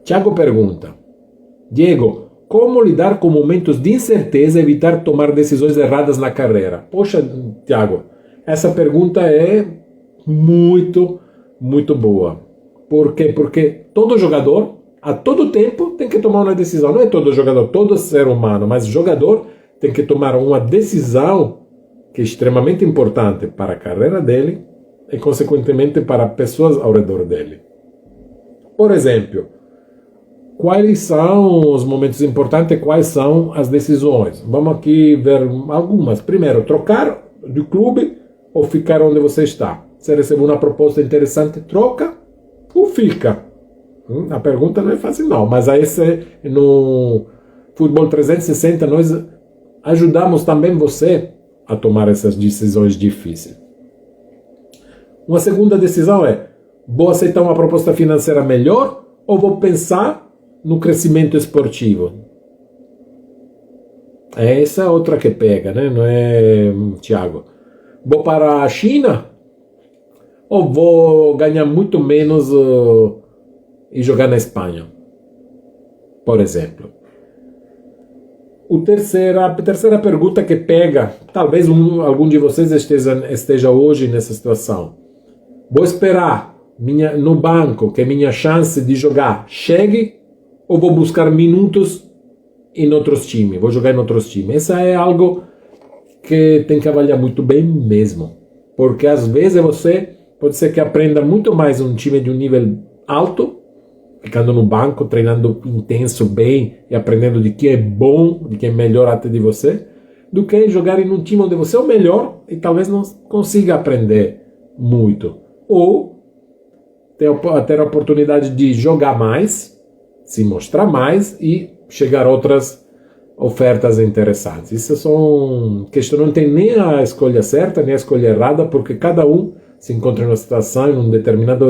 Thiago pergunta: Diego, como lidar com momentos de incerteza e evitar tomar decisões erradas na carreira? Poxa, Thiago, essa pergunta é muito, muito boa. Por quê? Porque todo jogador, a todo tempo, tem que tomar uma decisão. Não é todo jogador, todo ser humano, mas jogador tem que tomar uma decisão que é extremamente importante para a carreira dele e, consequentemente, para pessoas ao redor dele. Por exemplo, quais são os momentos importantes, quais são as decisões? Vamos aqui ver algumas. Primeiro, trocar de clube ou ficar onde você está? Você recebe uma proposta interessante, troca ou fica? A pergunta não é fácil não, mas aí no Futebol 360 nós ajudamos também você a tomar essas decisões difíceis. Uma segunda decisão é: vou aceitar uma proposta financeira melhor ou vou pensar no crescimento esportivo? Essa é outra que pega, né? Não é, Thiago? Vou para a China ou vou ganhar muito menos e jogar na Espanha? Por exemplo. A terceira pergunta que pega, talvez algum de vocês esteja hoje nessa situação. Vou esperar no banco que minha chance de jogar chegue ou vou buscar minutos em outros times? Vou jogar em outros times? Essa é algo que tem que avaliar muito bem mesmo. Porque às vezes você pode ser que aprenda muito mais um time de um nível alto, ficando no banco, treinando intenso, bem, e aprendendo de quem é bom, de quem é melhor até de você, do que jogar em um time onde você é o melhor e talvez não consiga aprender muito. Ou ter a oportunidade de jogar mais, se mostrar mais e chegar a outras ofertas interessantes. Isso são questões, não tem nem a escolha certa, nem a escolha errada, porque cada um se encontra em uma situação, em um determinado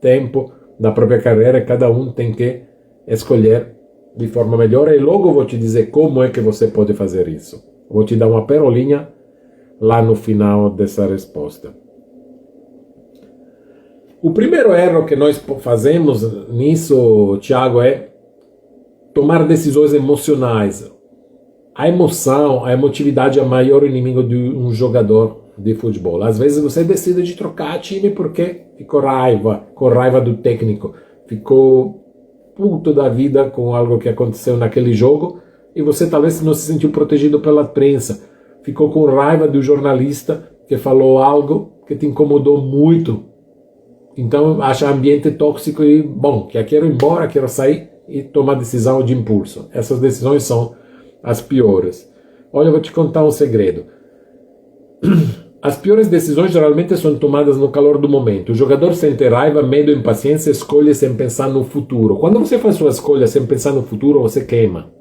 tempo da própria carreira, cada um tem que escolher de forma melhor, e logo vou te dizer como é que você pode fazer isso. Vou te dar uma perolinha lá no final dessa resposta. O primeiro erro que nós fazemos nisso, Thiago, é tomar decisões emocionais. A emoção, a emotividade é o maior inimigo de um jogador de futebol. Às vezes você decide de trocar time porque ficou com raiva do técnico, ficou puto da vida com algo que aconteceu naquele jogo e você talvez não se sentiu protegido pela prensa, ficou com raiva do jornalista que falou algo que te incomodou muito. Então acha ambiente tóxico e, bom, que quero ir embora, quero sair e tomar decisão de impulso. Essas decisões são as piores. Olha, eu vou te contar um segredo. As piores decisões geralmente são tomadas no calor do momento. O jogador sente raiva, medo, impaciência, escolhe sem pensar no futuro. Quando você faz sua escolha sem pensar no futuro, você queima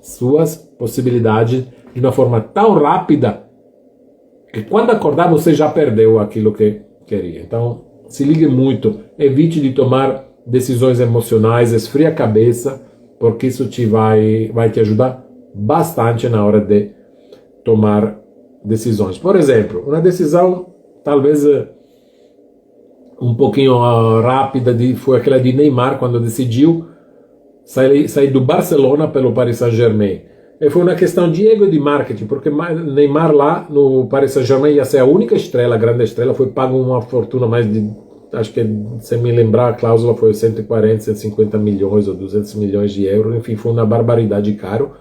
suas possibilidades de uma forma tão rápida que quando acordar você já perdeu aquilo que queria. Então, se ligue muito, evite de tomar decisões emocionais, esfria a cabeça, porque isso vai te ajudar bastante na hora de tomar decisões. Por exemplo, uma decisão talvez um pouquinho rápida foi aquela de Neymar, quando decidiu sair do Barcelona pelo Paris Saint-Germain. E foi uma questão de ego e de marketing, porque Neymar lá no Paris Saint-Germain ia ser a única estrela, a grande estrela, foi pago uma fortuna mais de, acho que, se me lembrar, a cláusula foi 140, 150 milhões ou 200 milhões de euros, enfim, foi uma barbaridade caro.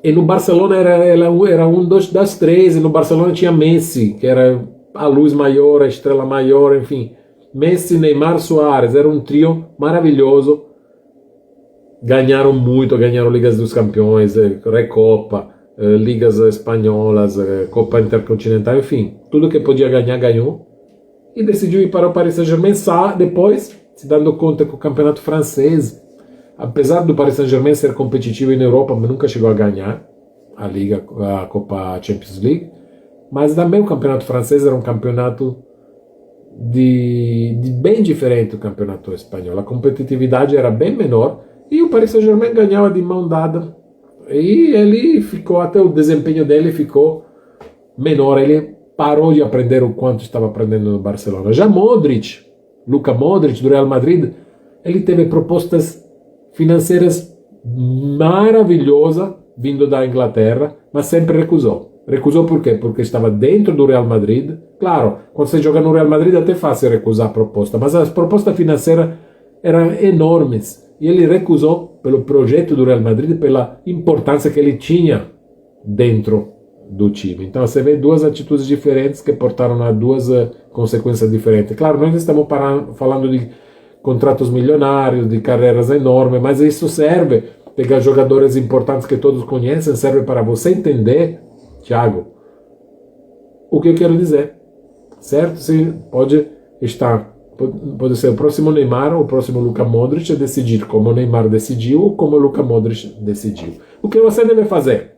E no Barcelona era um das três, e no Barcelona tinha Messi, que era a luz maior, a estrela maior, enfim. Messi, Neymar, Suárez, era um trio maravilhoso. Ganharam muito, ganharam Ligas dos Campeões, Recopa, Ligas Espanholas, Copa Intercontinental, enfim. Tudo que podia ganhar, ganhou. E decidiu ir para o Paris Saint-Germain, depois se dando conta que o campeonato francês, apesar do Paris Saint-Germain ser competitivo na Europa, mas nunca chegou a ganhar a Liga, a Copa Champions League, mas também o campeonato francês era um campeonato de bem diferente do campeonato espanhol. A competitividade era bem menor e o Paris Saint-Germain ganhava de mão dada. E ele ficou, até o desempenho dele ficou menor. Ele parou de aprender o quanto estava aprendendo no Barcelona. Já Luka Modric, do Real Madrid, Ele teve propostas financeiras maravilhosas vindo da Inglaterra, mas sempre recusou. Recusou por quê? Porque estava dentro do Real Madrid. Claro, quando você joga no Real Madrid é até fácil recusar a proposta, mas as propostas financeiras eram enormes. E ele recusou pelo projeto do Real Madrid, pela importância que ele tinha dentro do time. Então você vê duas atitudes diferentes que portaram a duas consequências diferentes. Claro, nós estamos falando de contratos milionários, de carreiras enormes, mas isso serve, pegar jogadores importantes que todos conhecem, serve para você entender, Thiago, o que eu quero dizer, certo? Sim, pode ser o próximo Neymar ou o próximo Luka Modric a decidir como o Neymar decidiu ou como o Luka Modric decidiu. O que você deve fazer?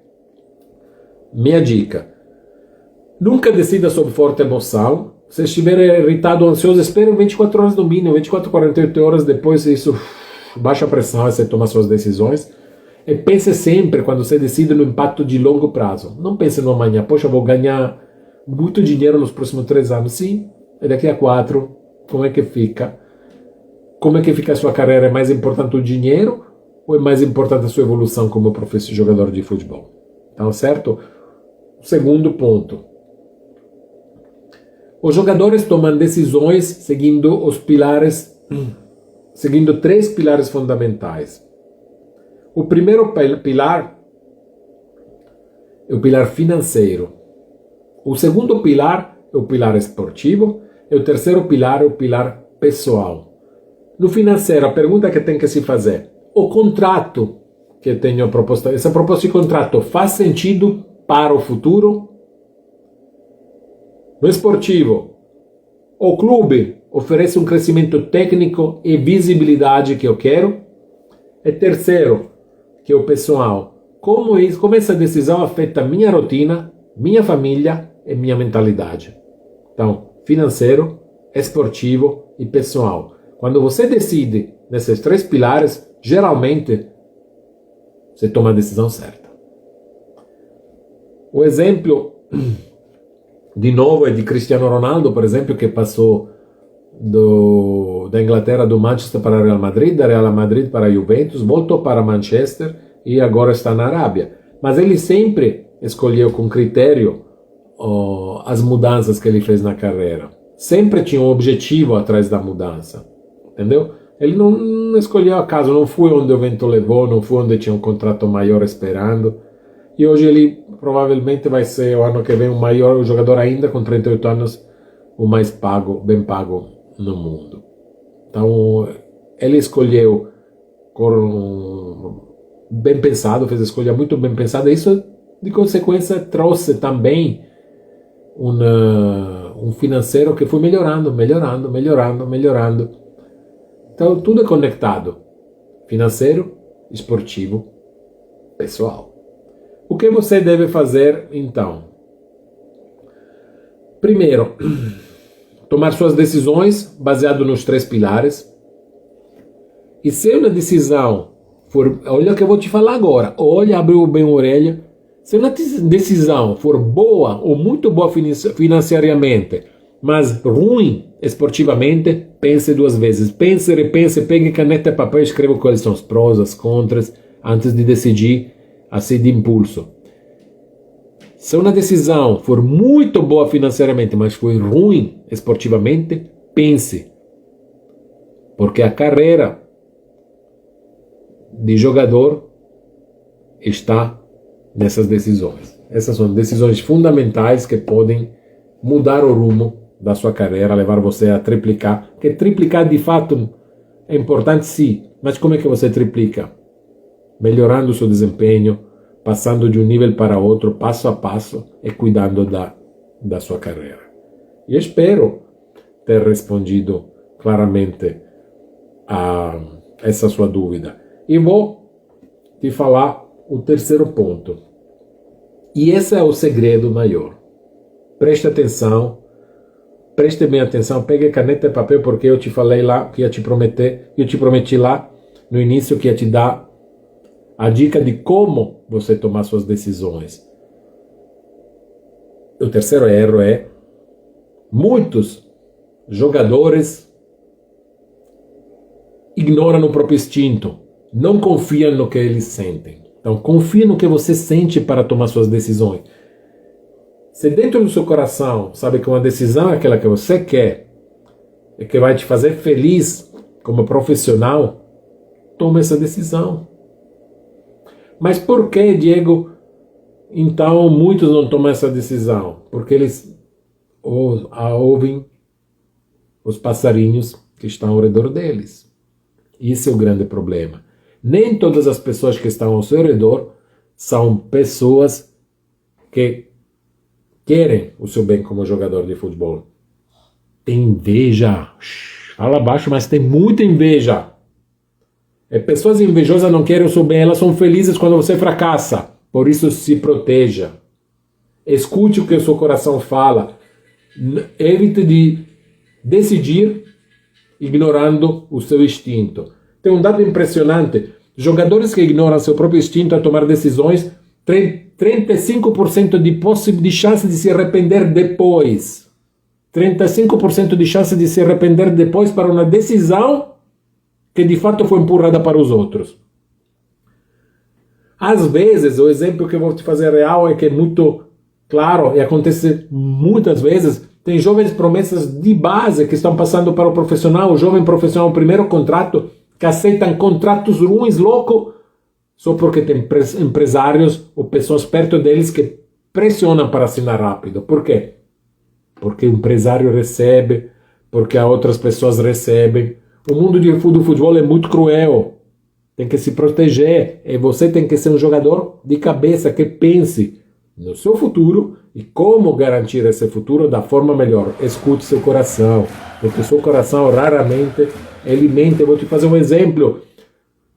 Minha dica: nunca decida sob forte emoção. Se estiver irritado ou ansioso, espere 24 horas no mínimo, 24, 48 horas depois, isso baixa a pressão e você toma suas decisões. E pense sempre, quando você decide, no impacto de longo prazo. Não pense no amanhã, poxa, vou ganhar muito dinheiro nos próximos 3 anos. Sim, e daqui a 4, como é que fica? Como é que fica a sua carreira? É mais importante o dinheiro ou é mais importante a sua evolução como jogador de futebol? Então, certo? Segundo ponto. Os jogadores tomam decisões seguindo seguindo 3 pilares fundamentais. O primeiro pilar é o pilar financeiro. O segundo pilar é o pilar esportivo. E o terceiro pilar é o pilar pessoal. No financeiro, a pergunta que tem que se fazer: o contrato que eu tenho proposto, essa proposta de contrato faz sentido para o futuro? No esportivo, o clube oferece um crescimento técnico e visibilidade que eu quero? E terceiro, que é o pessoal, como essa decisão afeta minha rotina, minha família e minha mentalidade? Então, financeiro, esportivo e pessoal. Quando você decide nesses 3 pilares, geralmente você toma a decisão certa. O exemplo, de novo, é de Cristiano Ronaldo, por exemplo, que passou da Inglaterra, do Manchester para o Real Madrid, da Real Madrid para a Juventus, voltou para Manchester e agora está na Arábia. Mas ele sempre escolheu com critério as mudanças que ele fez na carreira. Sempre tinha um objetivo atrás da mudança, entendeu? Ele não escolheu acaso, não foi onde o vento levou, não foi onde tinha um contrato maior esperando. E hoje ele provavelmente vai ser, o ano que vem, o maior jogador ainda, com 38 anos, o mais bem pago no mundo. Então, ele escolheu bem pensado, fez a escolha muito bem pensada. Isso, de consequência, trouxe também um financeiro que foi melhorando. Então, tudo é conectado. Financeiro, esportivo, pessoal. O que você deve fazer, então? Primeiro, tomar suas decisões baseado nos 3 pilares. E se uma decisão for... Olha o que eu vou te falar agora. Olha, abriu bem a orelha. Se uma decisão for boa ou muito boa financeiramente, mas ruim esportivamente, pense 2 vezes. Pense, repense, pegue caneta e papel e escreva quais são os prós, as contras, antes de decidir assim de impulso. Se uma decisão for muito boa financeiramente, mas foi ruim esportivamente, pense. Porque a carreira de jogador está nessas decisões. Essas são decisões fundamentais que podem mudar o rumo da sua carreira, levar você a triplicar. Porque triplicar de fato é importante, sim, mas como é que você triplica? Melhorando o seu desempenho, passando de um nível para outro, passo a passo, e cuidando da sua carreira. E espero ter respondido claramente a essa sua dúvida. E vou te falar o terceiro ponto. E esse é o segredo maior. Preste atenção, preste bem atenção, pegue caneta e papel, porque eu te falei lá, que eu te prometi lá no início que ia te dar a dica de como você tomar suas decisões. O terceiro erro é: muitos jogadores ignoram o próprio instinto, não confiam no que eles sentem. Então, confie no que você sente para tomar suas decisões. Se dentro do seu coração sabe que uma decisão é aquela que você quer e que vai te fazer feliz como profissional, tome essa decisão. Mas por que, Diego, então muitos não tomam essa decisão? Porque eles ouvem os passarinhos que estão ao redor deles. Esse é o grande problema. Nem todas as pessoas que estão ao seu redor são pessoas que querem o seu bem como jogador de futebol. Tem inveja. Fala baixo, mas tem muita inveja. Pessoas invejosas não querem o seu bem, elas são felizes quando você fracassa. Por isso, se proteja. Escute o que o seu coração fala. Evite de decidir ignorando o seu instinto. Tem um dado impressionante. Jogadores que ignoram seu próprio instinto a tomar decisões, 35% de chance de se arrepender depois. 35% de chance de se arrepender depois para uma decisão que de fato foi empurrada para os outros. Às vezes, o exemplo que eu vou te fazer real é que é muito claro e acontece muitas vezes. Tem jovens promessas de base que estão passando para o profissional, o jovem profissional, o primeiro contrato, que aceitam contratos ruins, louco, só porque tem empresários ou pessoas perto deles que pressionam para assinar rápido. Por quê? Porque o empresário recebe, porque outras pessoas recebem. O mundo do futebol é muito cruel. Tem que se proteger. E você tem que ser um jogador de cabeça que pense no seu futuro e como garantir esse futuro da forma melhor. Escute seu coração, porque seu coração raramente ele mente. Eu vou te fazer um exemplo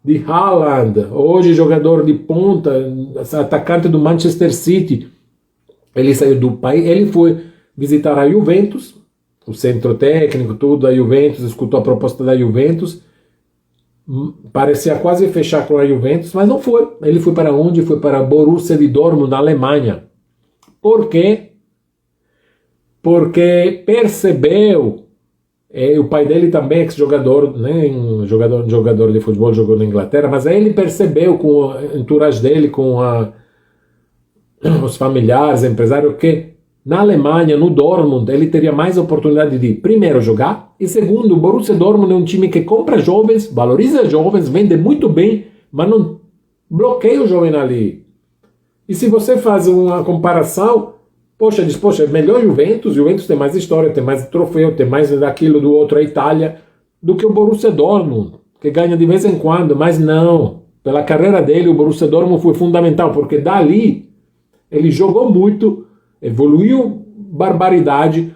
de Haaland, hoje jogador de ponta, atacante do Manchester City. Ele saiu do país, ele foi visitar a Juventus, o centro técnico, tudo da Juventus, escutou a proposta da Juventus, parecia quase fechar com a Juventus, mas não foi. Ele foi para onde? Foi para Borussia de Dortmund, na Alemanha. Por quê? Porque percebeu, o pai dele também é ex-jogador, né, jogador de futebol, jogou na Inglaterra, mas aí ele percebeu com o entourage dele, com os familiares, empresários, que na Alemanha, no Dortmund, ele teria mais oportunidade de, primeiro, jogar, e segundo, o Borussia Dortmund é um time que compra jovens, valoriza jovens, vende muito bem, mas não bloqueia o jovem ali. E se você faz uma comparação, poxa, diz, poxa, é melhor Juventus tem mais história, tem mais troféu, tem mais daquilo do outro, a Itália, do que o Borussia Dortmund, que ganha de vez em quando, mas não. Pela carreira dele, o Borussia Dortmund foi fundamental, porque dali ele jogou muito, evoluiu barbaridade,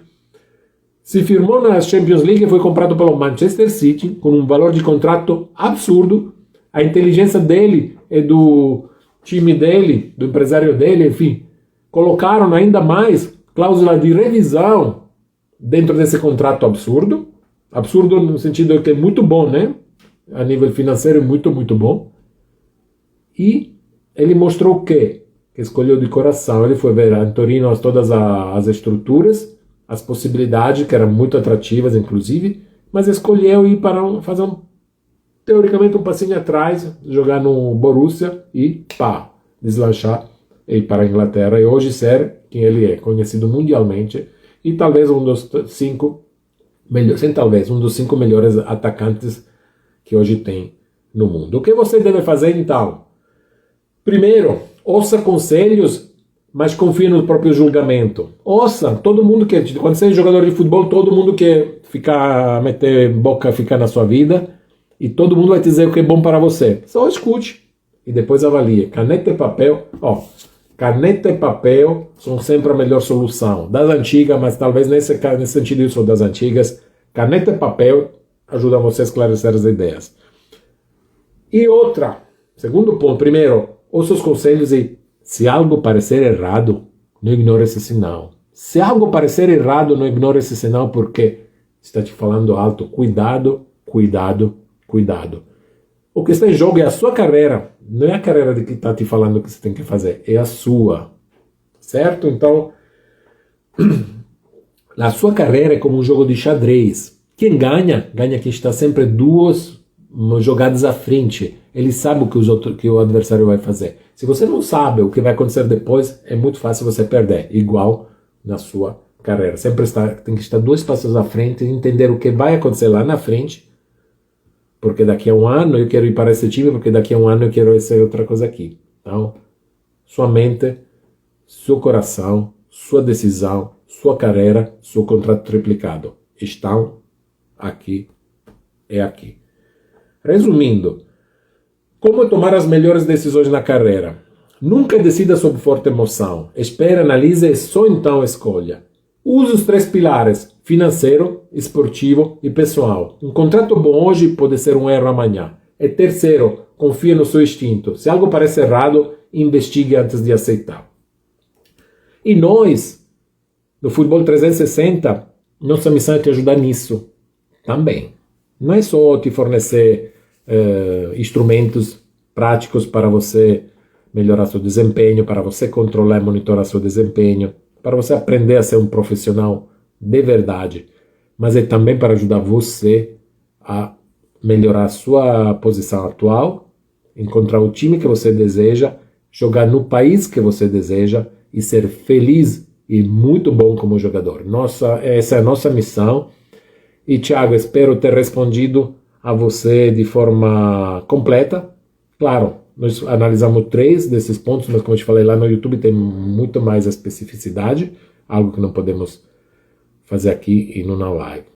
se firmou na Champions League e foi comprado pelo Manchester City com um valor de contrato absurdo. A inteligência dele e do time dele, do empresário dele, enfim, colocaram ainda mais cláusula de revisão dentro desse contrato absurdo. Absurdo no sentido que é muito bom, né? A nível financeiro é muito, muito bom. E ele mostrou que escolheu de coração. Ele foi ver em Torino todas as estruturas, as possibilidades, que eram muito atrativas, inclusive, mas escolheu ir para fazer teoricamente um passinho atrás, jogar no Borussia e deslanchar e ir para a Inglaterra. E hoje ser quem ele é, conhecido mundialmente e talvez um dos 5 melhores atacantes que hoje tem no mundo. O que você deve fazer então? Primeiro, ouça conselhos, mas confie no próprio julgamento. Ouça, todo mundo quer, quando você é jogador de futebol, todo mundo quer meter boca, ficar na sua vida, e todo mundo vai te dizer o que é bom para você. Só escute e depois avalie. Caneta e papel, caneta e papel são sempre a melhor solução. Das antigas, mas talvez nesse sentido eu sou das antigas. Caneta e papel ajudam você a esclarecer as ideias. E outra, segundo ponto, primeiro, ouça os conselhos e, se algo parecer errado, não ignore esse sinal. Se algo parecer errado, não ignore esse sinal, porque está te falando alto. Cuidado, cuidado, cuidado. O que está em jogo é a sua carreira. Não é a carreira de que está te falando o que você tem que fazer. É a sua. Certo? Então, a sua carreira é como um jogo de xadrez. Quem ganha, ganha quem está sempre 2 jogadas à frente. Ele sabe o que o adversário vai fazer. Se você não sabe o que vai acontecer depois, é muito fácil você perder, igual na sua carreira. Sempre tem que estar 2 passos à frente e entender o que vai acontecer lá na frente, porque daqui a um ano eu quero ir para esse time, porque daqui a um ano eu quero ser outra coisa aqui. Então, sua mente, seu coração, sua decisão, sua carreira, seu contrato triplicado estão aqui e aqui. Resumindo, como tomar as melhores decisões na carreira? Nunca decida sob forte emoção. Espere, analise e só então escolha. Use os 3 pilares: financeiro, esportivo e pessoal. Um contrato bom hoje pode ser um erro amanhã. E terceiro, confie no seu instinto. Se algo parece errado, investigue antes de aceitar. E nós, no Futebol 360, nossa missão é te ajudar nisso também. Não é só te fornecer instrumentos práticos para você melhorar seu desempenho, para você controlar e monitorar seu desempenho, para você aprender a ser um profissional de verdade, mas é também para ajudar você a melhorar a sua posição atual, encontrar o time que você deseja, jogar no país que você deseja e ser feliz e muito bom como jogador. Essa é a nossa missão. E, Thiago, espero ter respondido a você de forma completa. Claro, nós analisamos 3 desses pontos, mas como eu te falei lá no YouTube tem muito mais especificidade, algo que não podemos fazer aqui e não na live.